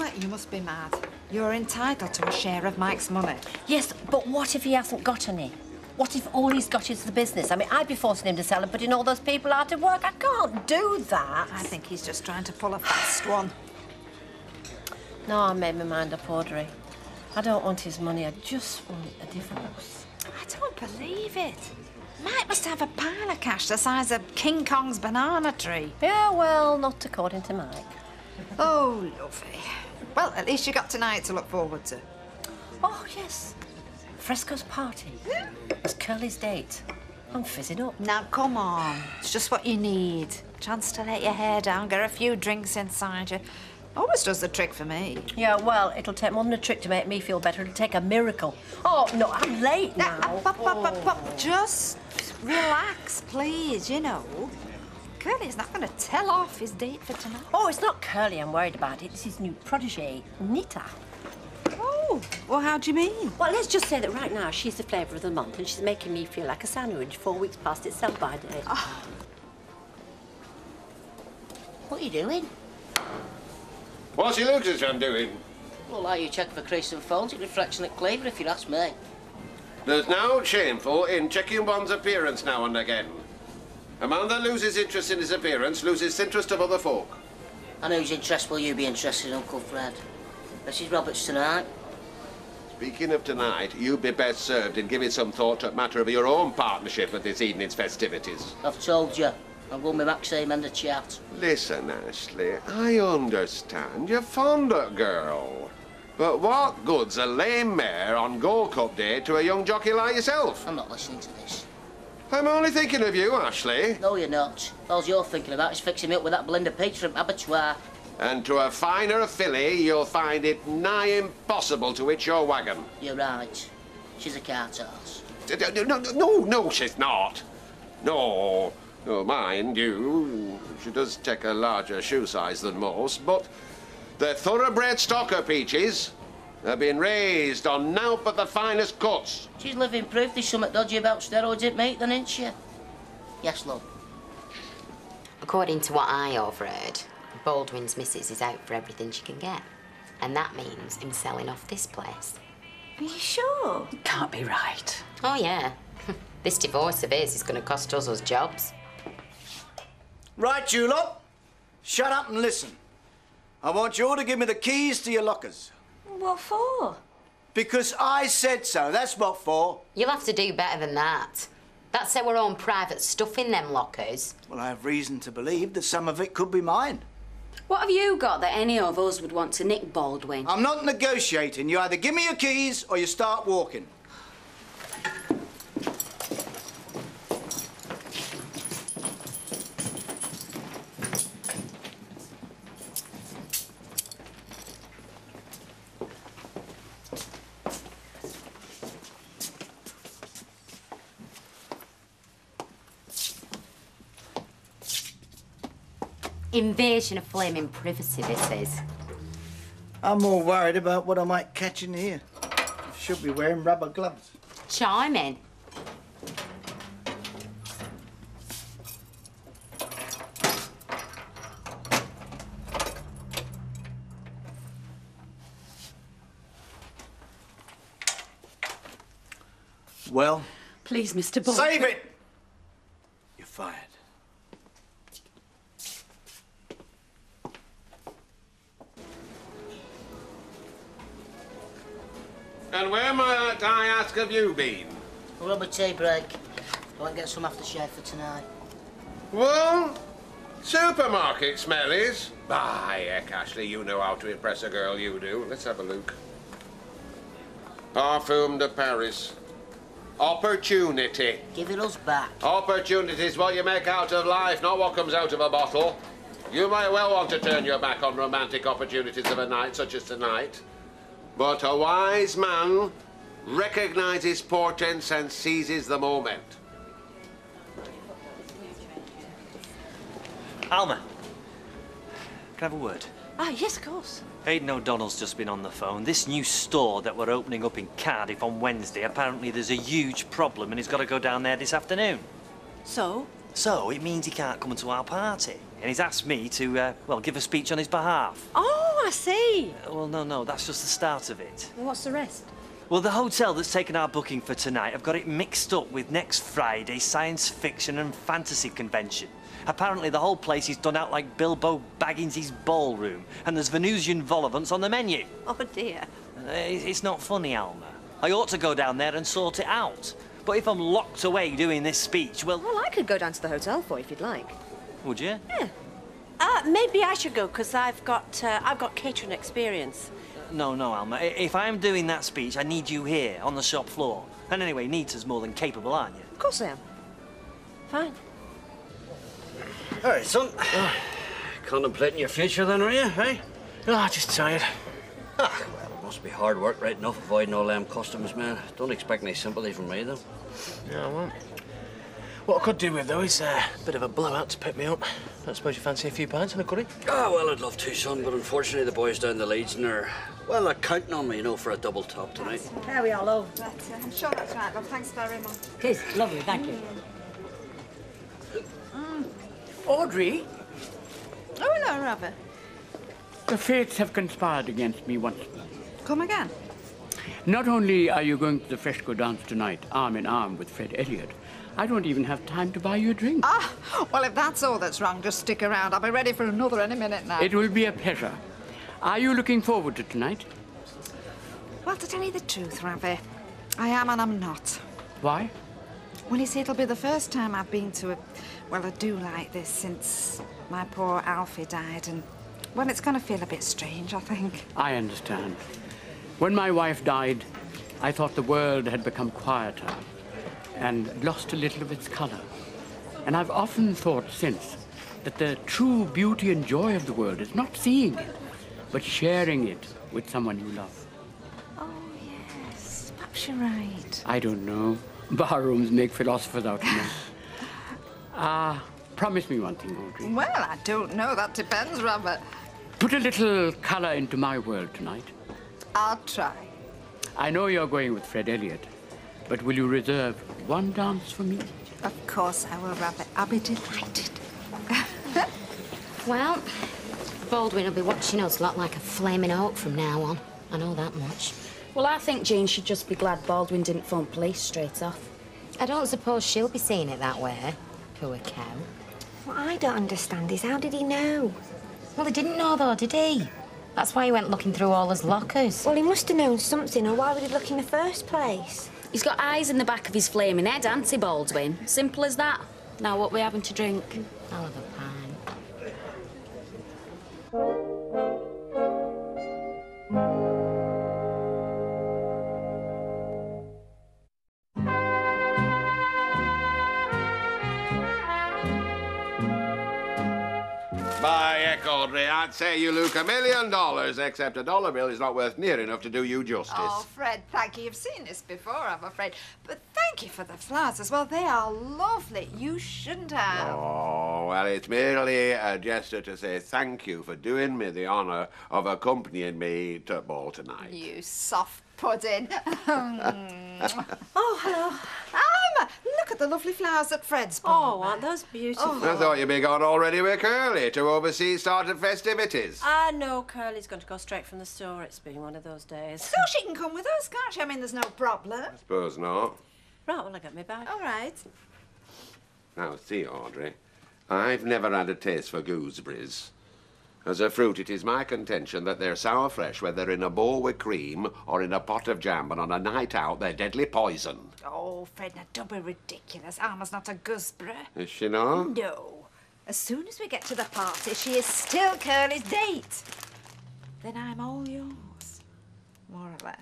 Alma, you must be mad. You're entitled to a share of Mike's money. Yes, but what if he hasn't got any? What if all he's got is the business? I mean, I'd be forcing him to sell and putting all those people out of work. I can't do that. I think he's just trying to pull a fast one. No, I made my mind up, Audrey. I don't want his money. I just want a divorce. I don't believe it. Mike must have a pile of cash the size of King Kong's banana tree. Yeah, well, not according to Mike. Oh, lovely. Well, at least you got tonight to look forward to. Oh, yes. Fresco's party. It's Curly's date. I'm fizzing up. Now, come on. It's just what you need. Chance to let your hair down, get a few drinks inside you. Always does the trick for me. Yeah, well, it'll take more than a trick to make me feel better. It'll take a miracle. Oh, no, I'm late now. Just relax, please, you know. Curly's not going to tell off his date for tonight. Oh, it's not Curly I'm worried about. It's his new protégé, Nita. Oh, well, how do you mean? Well, let's just say that right now she's the flavour of the month and she's making me feel like a sandwich 4 weeks past its sell-by date. Oh. What are you doing? What's your Lucas son doing? Well, like you check for crease and phones, it reflects on it cleaver if you ask me. There's no shameful in checking one's appearance now and again. A man that loses interest in his appearance loses interest of other folk. And whose interest will you be interested in, Uncle Fred? Mrs. Roberts tonight? Speaking of tonight, you'd be best served in giving some thought to a matter of your own partnership at this evening's festivities. I've told you. I'm going with Maxime and the chat. Listen, Ashley, I understand you're fond of girl. But what good's a lame mare on Gold Cup Day to a young jockey like yourself? I'm not listening to this. I'm only thinking of you, Ashley. No, you're not. All you're thinking about is fixing me up with that blend of peach from Abattoir. And to a finer filly, you'll find it nigh impossible to hitch your wagon. You're right. She's a cart horse. No, she's not. No, mind you, she does take a larger shoe size than most, but the thoroughbred stock of peaches have been raised on naught but the finest cuts. She's living proof there's something dodgy about steroids at meat, then, ain't she? Yes, love. According to what I overheard, Baldwin's missus is out for everything she can get. And that means him selling off this place. Are you sure? Can't be right. Oh, yeah. This divorce of his is going to cost us jobs. Right, you lot. Shut up and listen. I want you all to give me the keys to your lockers. What for? Because I said so. That's what for. You'll have to do better than that. That's our own private stuff in them lockers. Well, I have reason to believe that some of it could be mine. What have you got that any of us would want to nick Baldwin? I'm not negotiating. You either give me your keys or you start walking. Invasion of flaming privacy, this is. I'm more worried about what I might catch in here. I should be wearing rubber gloves. Charming. Well? Please, Mr. Baldwin. Save it! You're fired. And where might I ask have you been? We'll have a tea break. I want to get some aftershave for tonight. Well, supermarket smellies. Bah, heck, Ashley, you know how to impress a girl, you do. Let's have a look. Parfum de Paris. Opportunity. Give it us back. Opportunity is what you make out of life, not what comes out of a bottle. You might well want to turn your back on romantic opportunities of a night such as tonight. But a wise man recognizes portents and seizes the moment. Alma, can I have a word? Ah, yes, of course. Aidan O'Donnell's just been on the phone. This new store that we're opening up in Cardiff on Wednesday, apparently there's a huge problem and he's got to go down there this afternoon. So? So, it means he can't come to our party. And he's asked me to, well, give a speech on his behalf. Oh, I see. Well, no, that's just the start of it. Well, what's the rest? Well, the hotel that's taken our booking for tonight have got it mixed up with next Friday's science fiction and fantasy convention. Apparently the whole place is done out like Bilbo Baggins's ballroom, and there's Venusian vol au vents on the menu. Oh, dear. It's not funny, Alma. I ought to go down there and sort it out. But if I'm locked away doing this speech, well... Well, I could go down to the hotel for you if you'd like. Would you? Yeah. Maybe I should go, because I've got catering experience. No, Alma. If I'm doing that speech, I need you here, on the shop floor. And anyway, Nita's more than capable, aren't you? Of course I am. Fine. All right, son. Contemplating your future then, are you, eh? Oh, just tired. Well, it must be hard work right enough avoiding all them customs, man. Don't expect any sympathy from me, though. Yeah, I won't. What I could do with, though, is a bit of a blowout to pick me up. I suppose you fancy a few pints and a curry? Oh, well, I'd love to, son, but unfortunately the boys down the Leeds and are, well, they're counting on me, you know, for a double top tonight. There we are, love. I'm sure that's right, love. Thanks very much. It is lovely, thank you. Audrey, Oh, hello, Robert. the fates have conspired against me once more. Come again? Not only are you going to the fresco dance tonight, arm in arm with Fred Elliott, I don't even have time to buy you a drink. Ah, well, if that's all that's wrong, just stick around. I'll be ready for another any minute now. It will be a pleasure. Are you looking forward to tonight? Well, to tell you the truth, Ravi, I am and I'm not. Why? Well, you see, it'll be the first time I've been to a do like this since my poor Alfie died, and, well, it's going to feel a bit strange, I think. I understand. When my wife died, I thought the world had become quieter and lost a little of its color. And I've often thought since that the true beauty and joy of the world is not seeing it, but sharing it with someone you love. Oh, yes, perhaps you're right. I don't know. Barrooms make philosophers out of me. Promise me one thing, Audrey. Well, I don't know. That depends, Robert. Put a little color into my world tonight. I'll try. I know you're going with Fred Elliott, but will you reserve one dance for me? Of course I will, Robert. I'll be delighted. Well, Baldwin will be watching us lot like a flaming oak from now on. I know that much. Well, I think Jane should just be glad Baldwin didn't phone police straight off. I don't suppose she'll be seeing it that way. Poor cow. What I don't understand is how did he know? Well, he didn't know, though, did he? That's why he went looking through all his lockers. Well, he must have known something, or why would he look in the first place? He's got eyes in the back of his flaming head, hasn't he, Baldwin? Simple as that. Now, what we having to drink? I'll have a pint. By heck, Audrey, I'd say you look $1 million, except a dollar bill is not worth near enough to do you justice. Oh, Fred, thank you. You've seen this before, I'm afraid. But thank you for the flowers as well. They are lovely. You shouldn't have. Oh, well, it's merely a gesture to say thank you for doing me the honour of accompanying me to ball tonight. You soft pudding. Oh, hello. Look at the lovely flowers that Fred's bought. Oh, aren't those beautiful? I thought you'd be gone already with Curly to oversee started festivities. No, Curly's going to go straight from the store. It's been one of those days. So she can come with us, can't she? I mean, there's no problem. Suppose not. Right, well, I got me back. All right. Now, see, Audrey, I've never had a taste for gooseberries. As a fruit, it is my contention that they're sour fresh, whether in a bowl with cream or in a pot of jam, and on a night out, they're deadly poison. Oh, Fred, now don't be ridiculous. Alma's not a gooseberry. Is she not? No. As soon as we get to the party, she is still Curly's date. Then I'm all yours, more or less.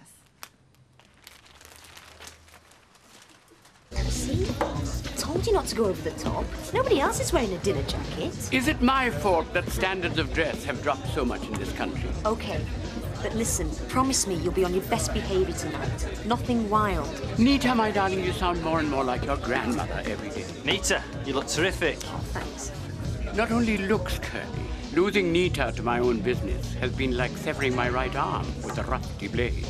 See? I told you not to go over the top. Nobody else is wearing a dinner jacket. Is it my fault that standards of dress have dropped so much in this country? Okay, but listen, promise me you'll be on your best behaviour tonight. Nothing wild. Nita, my darling, you sound more and more like your grandmother every day. Nita, you look terrific. Oh, thanks. Not only looks, Curly. Losing Nita to my own business has been like severing my right arm with a rusty blade.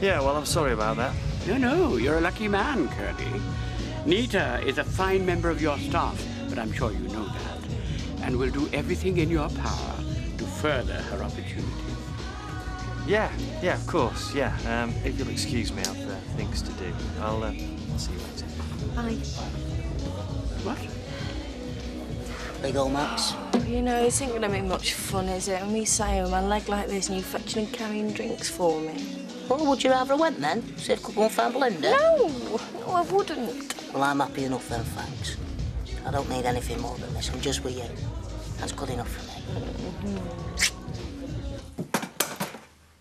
Yeah, well, I'm sorry about that. No, you're a lucky man, Curly. Nita is a fine member of your staff, but I'm sure you know that, and will do everything in your power to further her opportunities. Yeah, of course, yeah. If you'll excuse me, I've things to do. I'll see you later. Bye. What? Big old Max. You know, it ain't gonna make much fun, is it? And me sat here with my leg like this and you fetching and carrying drinks for me. Well, would you rather I went then? See if I could go and find Belinda? No, I wouldn't. Well, I'm happy enough then, thanks. I don't need anything more than this. I'm just with you. That's good enough for me.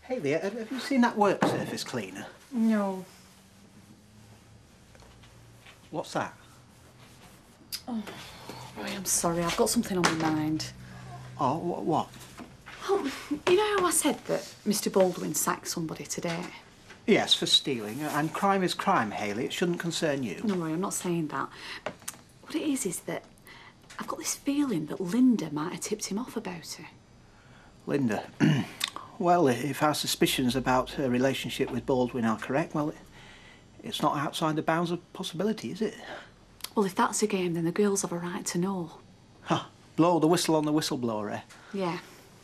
Hayley, have you seen that work surface cleaner? No. What's that? Oh, Roy, I'm sorry. I've got something on my mind. Oh, what? Oh, you know how I said that Mr. Baldwin sacked somebody today? Yes, for stealing. And crime is crime, Hayley. It shouldn't concern you. No, Roy, I'm not saying that. What it is that I've got this feeling that Linda might have tipped him off about her. Linda? Well, if our suspicions about her relationship with Baldwin are correct, well, it's not outside the bounds of possibility, is it? Well, if that's a game, then the girls have a right to know. Huh. Blow the whistle on the whistleblower, eh? Yeah.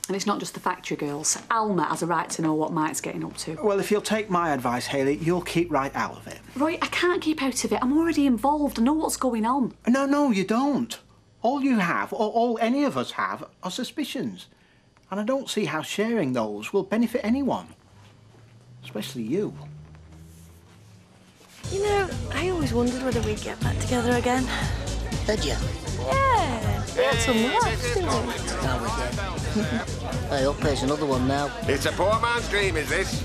And it's not just the factory girls. Alma has a right to know what Mike's getting up to. Well, if you'll take my advice, Hayley, you'll keep right out of it. Roy, I can't keep out of it. I'm already involved. I know what's going on. No, you don't. All you have, or all any of us have, are suspicions. And I don't see how sharing those will benefit anyone. Especially you. You know, I always wondered whether we'd get back together again. Did you? Yeah, we had some laughs, didn't we? No, we did. Hey, up here's another one now. It's a poor man's dream, is this?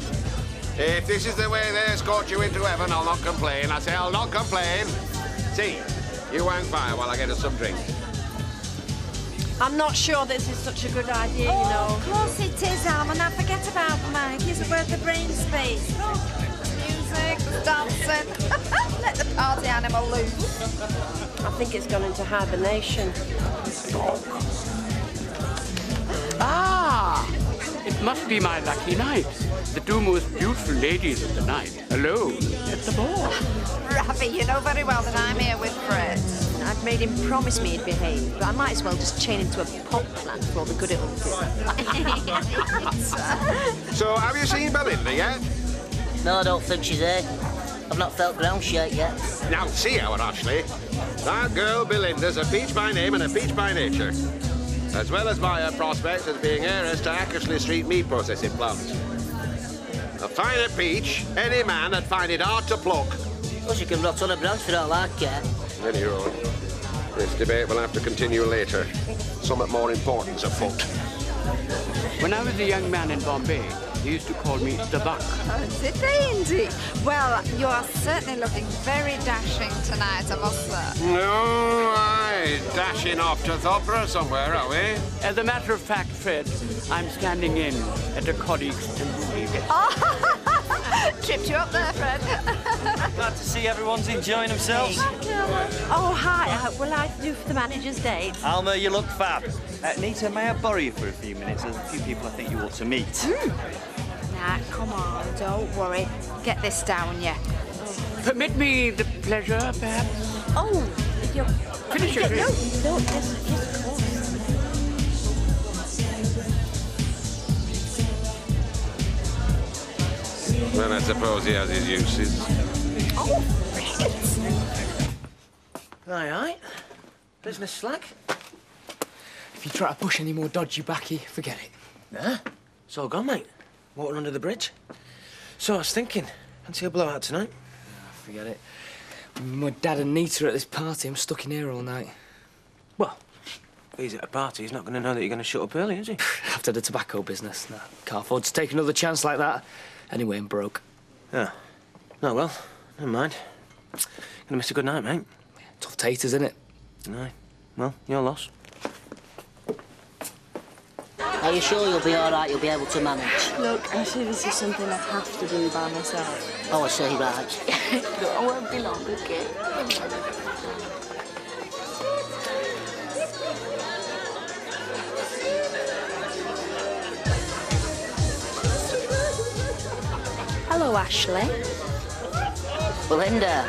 If this is the way they escort you into heaven, I'll not complain. I say I'll not complain. See, you won't fire while I get us some drink. I'm not sure this is such a good idea, you know. Of course it is, Alma. Now forget about Mike. He isn't worth the brain space. Look, the music, the dancing. Let the party animal loose. I think it's gone into hibernation. Ah! It must be my lucky night. The two most beautiful ladies of the night, alone at the ball. Ravi, you know very well that I'm here with Fred. I've made him promise me he'd behave, but I might as well just chain him to a pot plant for all the good it'll do. So, have you seen Belinda yet? No, I don't think she's here. I've not felt ground shake yet. Now, see our Ashley. That girl Belinda's a peach by name and a peach by nature. As well as by her prospects as being heiress to Coronation Street meat processing plant. A finer peach, any man would find it hard to pluck. Well, she can rot on a branch for all I care. Anyhow, this debate will have to continue later. Somewhat more important's afoot. When I was a young man in Bombay, they used to call me the Buck. Oh, did they indeed? Well, you are certainly looking very dashing tonight, I must say. No, aye, dashing off to Thopra somewhere, are we? As a matter of fact, Fred, I'm standing in at a colleague's temporary guest. Tripped you up there, Fred. Glad to see everyone's enjoying themselves. Oh, hi. Will I do for the manager's date? Alma, you look fab. Nita, may I borrow you for a few minutes? There's a few people I think you ought to meet. Nah, come on, don't worry. Get this down, yeah. Permit me the pleasure, perhaps? Oh, you're... Finish your drink. No, yes, of course. Well, I suppose he has his uses. Oh, Aye. Business slack. If you try to push any more dodgy backy, forget it. Nah, it's all gone, mate. Water under the bridge. So I was thinking, fancy a blowout tonight? Forget it. My dad and Nita are at this party. I'm stuck in here all night. Well, if he's at a party, he's not going to know that you're going to shut up early, is he? After the tobacco business, no. Can't afford to take another chance like that. Anyway, I'm broke. Yeah. Oh, well, never mind. Gonna miss a good night, mate. Tough taters, innit? Aye. Well, your loss. Are you sure you'll be all right? You'll be able to manage? Look, actually, this is something I have to do by myself. Oh, I see, right. Look, I won't be long, okay? Hello, Ashley. Belinda.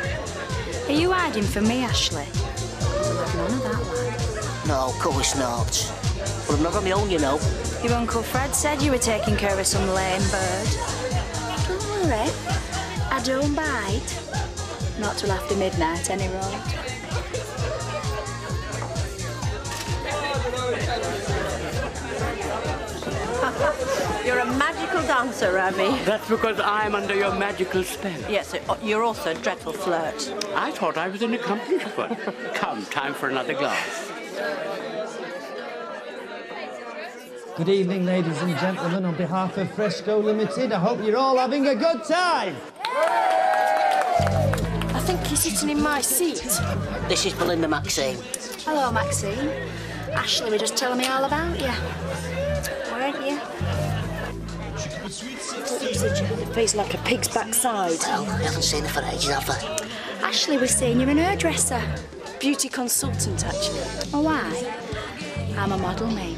Are you hiding from me, Ashley? I'll have none of that, lad. No, of course not. But I'm not on my own, you know. Your Uncle Fred said you were taking care of some lame bird. Don't worry, I don't bite. Not till after midnight, any road. You're a magical dancer, Rami. That's because I'm under your magical spell. Yes, you're also a dreadful flirt. I thought I was an accomplished one. Come, time for another glass. Good evening, ladies and gentlemen. On behalf of Fresco Limited, I hope you're all having a good time. I think he's sitting in my seat. This is Belinda Maxine. Hello, Maxine. Ashley was just telling me all about you. Weren't you? I thought you said you had a face like a pig's backside. Well, I haven't seen her for ages, have I? Ashley was saying you're an hairdresser. Beauty consultant, actually. Oh, why? I'm a model, mate.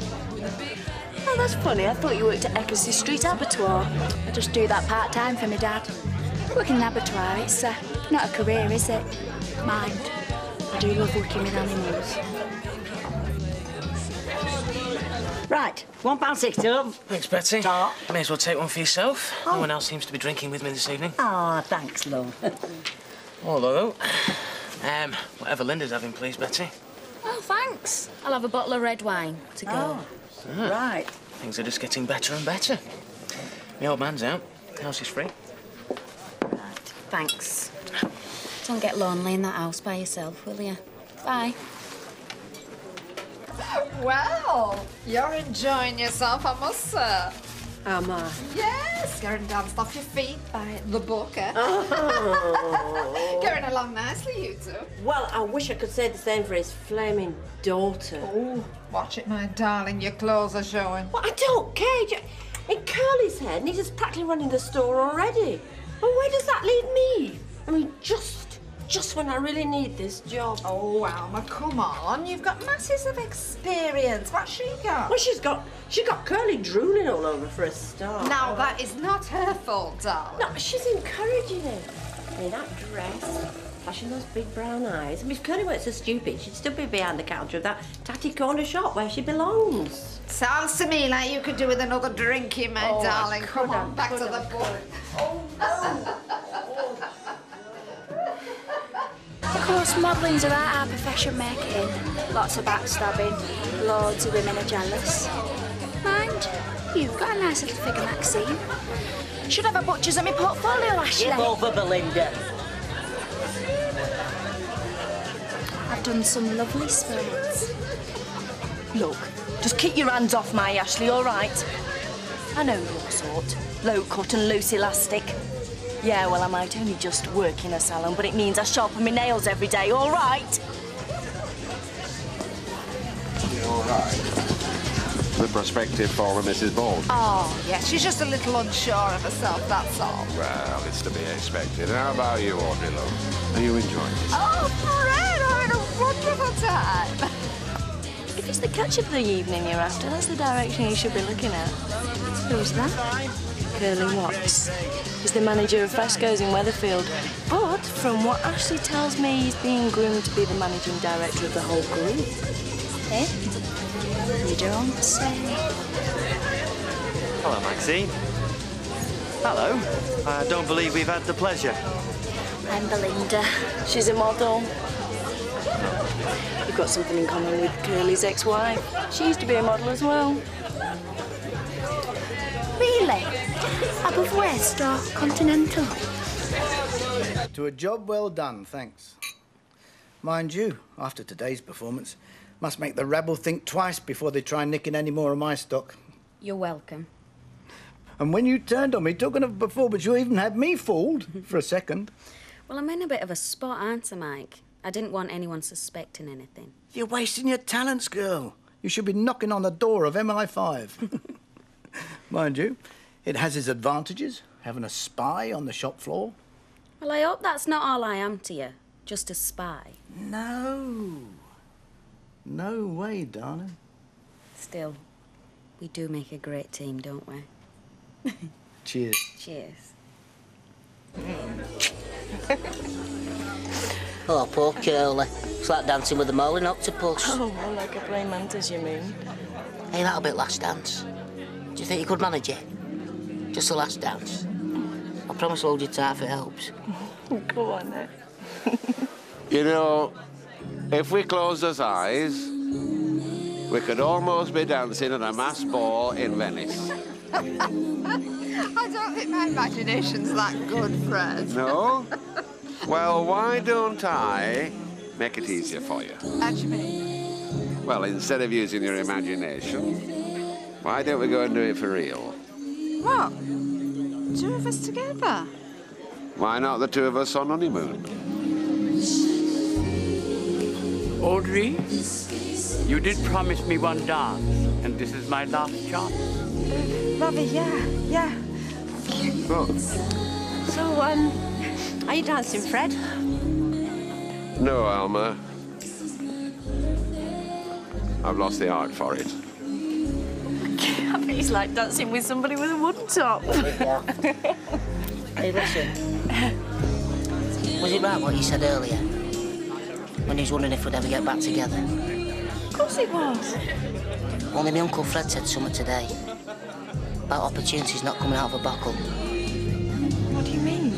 Oh, that's funny. I thought you worked at x264 Street Abattoir. I just do that part-time for my dad. Working in an abattoir, it's not a career, is it? Mind. I do love working with animals. Right, £1.60, love. Thanks, Betsy. Stop. May as well take one for yourself. No one else seems to be drinking with me this evening. Ah, thanks, love. Although, whatever Linda's having, please, Betsy. Oh, thanks. I'll have a bottle of red wine to go. Ah. Right. Things are just getting better and better. The old man's out. The house is free. Thanks. Don't get lonely in that house by yourself, will you? Bye. Well, you're enjoying yourself, I must say. Am I? Yes, getting danced off your feet by the booker. Oh. Going along nicely, you two. Well, I wish I could say the same for his flaming daughter. Oh, watch it, my darling. Your clothes are showing. Well, I don't care. In Curly's head, and he's just practically running the store already. Well, where does that leave me? I mean, just when I really need this job. Oh, Alma, come on. You've got masses of experience. What's she got? Well, she got Curly drooling all over for a start. Now, that is not her fault, darling. No, she's encouraging him. In that dress, flashing those big brown eyes. I mean, if Curly weren't so stupid, she'd still be behind the counter of that tatty corner shop where she belongs. Sounds to me like you could do with another drinky, my darling. Come on, back to the book. Oh, no. Of course, modelling's a right hard profession, making. Lots of backstabbing. Loads of women are jealous. Mind, you've got a nice little figure, Maxine. Should have a butcher's in my portfolio, Ashley. Give over, Belinda. I've done some lovely spreads. Look, just keep your hands off my Ashley, all right? I know your sort. Low cut and loose elastic. Yeah, well, I might only just work in a salon, but it means I sharpen my nails every day, all right? All right. The prospective for Mrs. Baldwin. Oh, yes, she's just a little unsure of herself, that's all. Well, it's to be expected. How about you, Audrey Love? Are you enjoying it? Oh, Fred, having a wonderful time. If it's the catch of the evening you're after, that's the direction you should be looking at. Who's that? Curly Watts. He's the manager of Fresco's in Weatherfield. But from what Ashley tells me, he's being groomed to be the managing director of the whole group. Eh? You don't say. Hello, Maxine. Hello. I don't believe we've had the pleasure. I'm Belinda. She's a model. You've got something in common with Curly's ex-wife. She used to be a model as well. Really? Above West or Continental? To a job well done, thanks. Mind you, after today's performance, must make the rabble think twice before they try nicking any more of my stock. You're welcome. And when you turned on me, talking of performance, you even had me fooled for a second. Well, I'm in a bit of a spot, aren't I, Mike? I didn't want anyone suspecting anything. You're wasting your talents, girl. You should be knocking on the door of MI5. Mind you, it has its advantages, having a spy on the shop floor. Well, I hope that's not all I am to you. Just a spy. No. No way, darling. Still, we do make a great team, don't we? Cheers. Cheers. Oh, poor Curly. It's like dancing with a mole and octopus. Oh, more like a praying mantis, you mean? Hey, that'll be last dance. Do you think you could manage it? Just the last dance? I promise I'll hold you tight if it helps. Go on, then. You know, if we closed our eyes, we could almost be dancing at a mass ball in Venice. I don't think my imagination's that good, Fred. No? Well, why don't I make it easier for you? How do you mean? Well, instead of using your imagination, why don't we go and do it for real? What? 2 of us together? Why not the 2 of us on honeymoon? Audrey, you did promise me one dance, and this is my last chance. Robbie, yeah. So, are you dancing, Fred? No, Alma. I've lost the art for it. I bet he's like dancing with somebody with a wooden top. Hey, listen. Was it right what you said earlier? When he was wondering if we'd ever get back together? Of course it was. Only my Uncle Fred said something today. About opportunities not coming out of a bottle. What do you mean?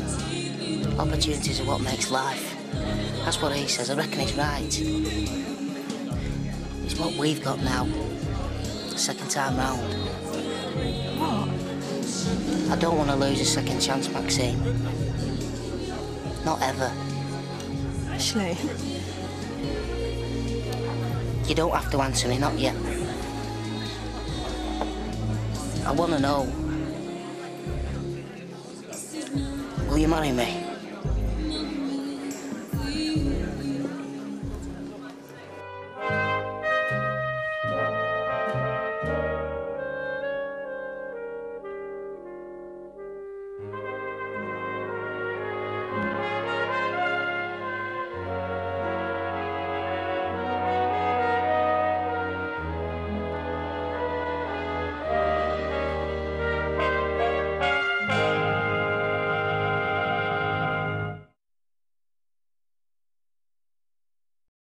Opportunities are what makes life. That's what he says. I reckon he's right. It's what we've got now. Second time round. What? I don't want to lose a second chance, Maxine. Not ever. Ashley. You don't have to answer me, not yet. I want to know. Will you marry me?